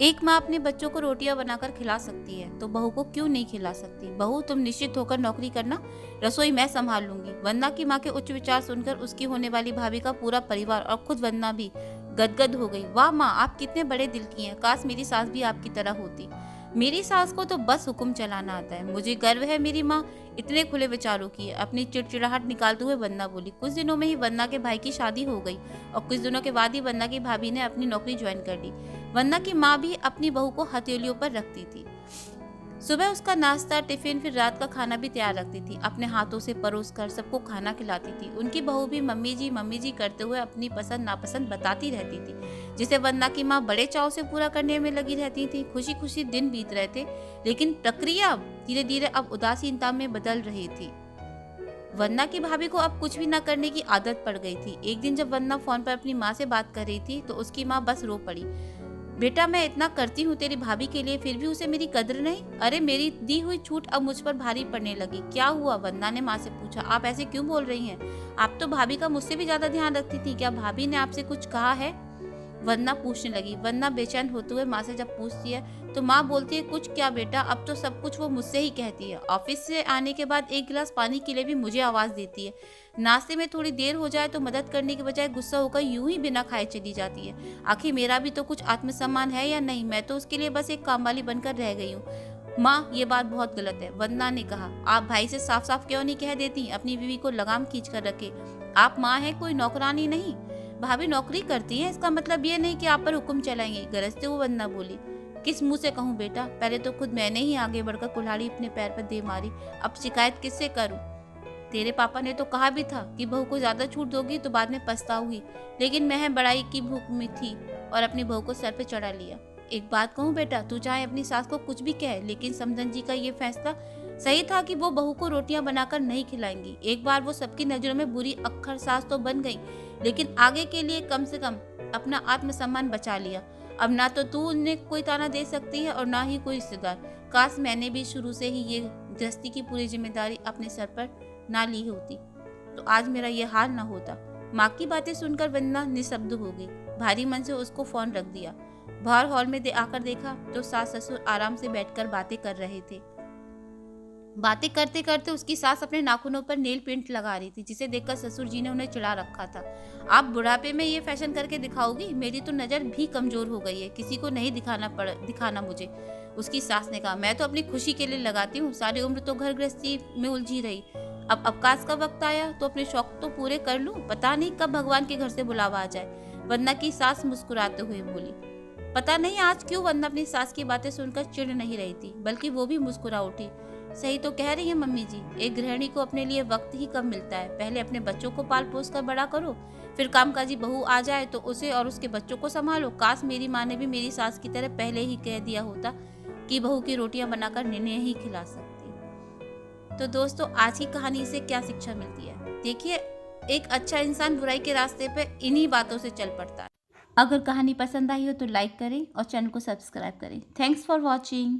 एक माँ अपने बच्चों को रोटियां बनाकर खिला सकती है तो बहू को क्यों नहीं खिला सकती। बहू तुम निश्चित होकर नौकरी करना, रसोई मैं संभाल लूंगी। वंदना की माँ के उच्च विचार सुनकर उसकी होने वाली भाभी का पूरा परिवार और खुद वंदना भी गदगद हो गई। वाह माँ, आप कितने बड़े दिल की हैं, काश मेरी सास भी आपकी तरह होती। मेरी सास को तो बस हुक्म चलाना आता है, मुझे गर्व है मेरी माँ इतने खुले विचारों की है। अपनी चिड़चिड़ाहट निकालते हुए वंदना बोली। कुछ दिनों में ही वंदना के भाई की शादी हो गई और कुछ दिनों के बाद ही वंदना की भाभी ने अपनी नौकरी ज्वाइन कर ली। वंदना की माँ भी अपनी बहू को हथेलियों पर रखती थी। सुबह उसका नाश्ता, टिफिन, फिर रात का खाना भी तैयार रखती थी। अपने हाथों से परोस कर सबको खाना खिलाती थी। उनकी बहू भी मम्मी जी करते हुए अपनी पसंद नापसंद बताती रहती थी, जिसे वंदना की माँ बड़े चाव से पूरा करने में लगी रहती थी। खुशी खुशी दिन बीत रहे थे, लेकिन प्रक्रिया धीरे धीरे अब उदासीनता में बदल रही थी। वंदना की भाभी को अब कुछ भी न करने की आदत पड़ गई थी। एक दिन जब वंदना फोन पर अपनी माँ से बात कर रही थी तो उसकी माँ बस रो पड़ी। बेटा, मैं इतना करती हूँ तेरी भाभी के लिए, फिर भी उसे मेरी कद्र नहीं। अरे मेरी दी हुई छूट अब मुझ पर भारी पड़ने लगी। क्या हुआ? वंदना ने माँ से पूछा। आप ऐसे क्यों बोल रही हैं? आप तो भाभी का मुझसे भी ज्यादा ध्यान रखती थी। क्या भाभी ने आपसे कुछ कहा है? वंदना पूछने लगी। वंदना बेचैन होते हुए माँ से जब पूछती है तो माँ बोलती है, कुछ क्या बेटा, अब तो सब कुछ वो मुझसे ही कहती है। ऑफिस से आने के बाद एक गिलास पानी के लिए भी मुझे आवाज देती है। नाश्ते में थोड़ी देर हो जाए तो मदद करने के बजाय गुस्सा होकर यूं ही बिना खाए चली जाती है। आखिर मेरा भी तो कुछ आत्मसम्मान है या नहीं? मैं तो उसके लिए बस एक कामवाली बनकर रह गई हूँ। माँ, ये बात बहुत गलत है, वंदना ने कहा। आप भाई से साफ साफ क्यों नहीं कह देती? अपनी बीवी को लगाम खींच कर रखे। आप माँ है, कोई नौकरानी नहीं। भाभी नौकरी करती है, इसका मतलब ये नहीं कि आप पर हुक्म चलाएंगे, गरजते हुए वंदना बोली। किस मुंह से कहूँ बेटा? पहले तो खुद मैंने ही आगे बढ़कर कुल्हाड़ी अपने पैर पर दे मारी, अब शिकायत किससे करूं? तेरे पापा ने तो कहा भी था कि बहू को ज्यादा छूट दोगी तो बाद में पछताओगी, लेकिन मैं बड़ाई की भूख में थी और अपनी बहू को सर पे चढ़ा लिया। एक बात कहूँ बेटा, तू चाहे अपनी सास को कुछ भी कहे, लेकिन समधन जी का ये फैसला सही था कि वो बहू को रोटियां बनाकर नहीं खिलाएंगी। एक बार वो सबकी नजरों में बुरी अक्खर सास तो बन गई, लेकिन आगे के लिए कम से कम अपना आत्मसम्मान बचा लिया। अब ना तो तू उन्हें कोई ताना दे सकती है और ना ही कोई रिश्तेदार। काश मैंने भी शुरू से ही ये गृहस्थी की पूरी जिम्मेदारी अपने सर पर ना ली होती तो आज मेरा ये हाल ना होता। माँ की बातें सुनकर वंदना निशब्द हो गई। भारी मन से उसको फोन रख दिया। बाहर हॉल में आकर देखा तो सास ससुर आराम से बैठकर बातें कर रहे थे। बातें करते करते उसकी सास अपने नाखूनों पर नेल पेंट लगा रही थी, जिसे देखकर ससुर जी ने उन्हें चिढ़ा रखा था। आप बुढ़ापे में ये फैशन करके दिखाओगी? मेरी तो नजर भी कमजोर हो गई है, किसी को नहीं दिखाना मुझे। उसकी सास ने कहा, मैं तो अपनी खुशी के लिए लगाती हूँ, सारी उम्र तो घर गृहस्थी में उलझी रही, अब अवकाश का वक्त आया तो अपने शौक तो पूरे कर लूं। पता नहीं कब भगवान के घर से बुलावा आ जाए। वंदना की सास मुस्कुराते हुए बोली। पता नहीं आज क्यों वंदना अपनी सास की बातें सुनकर चिढ़ नहीं रही थी, बल्कि वो भी मुस्कुरा उठी। सही तो कह रही है मम्मी जी, एक गृहिणी को अपने लिए वक्त ही कम मिलता है। पहले अपने बच्चों को पाल पोस कर बड़ा करो, फिर कामकाजी बहू आ जाए तो उसे और उसके बच्चों को संभालो। काश मेरी माँ ने भी मेरी सास की तरह पहले ही कह दिया होता कि बहू की रोटियां बनाकर निन्हें ही खिला सकती। तो दोस्तों, आज की कहानी से क्या शिक्षा मिलती है? देखिए, एक अच्छा इंसान बुराई के रास्ते पे इन्हीं बातों से चल पड़ता है। अगर कहानी पसंद आई हो तो लाइक करें और चैनल को सब्सक्राइब करें। Thanks for watching.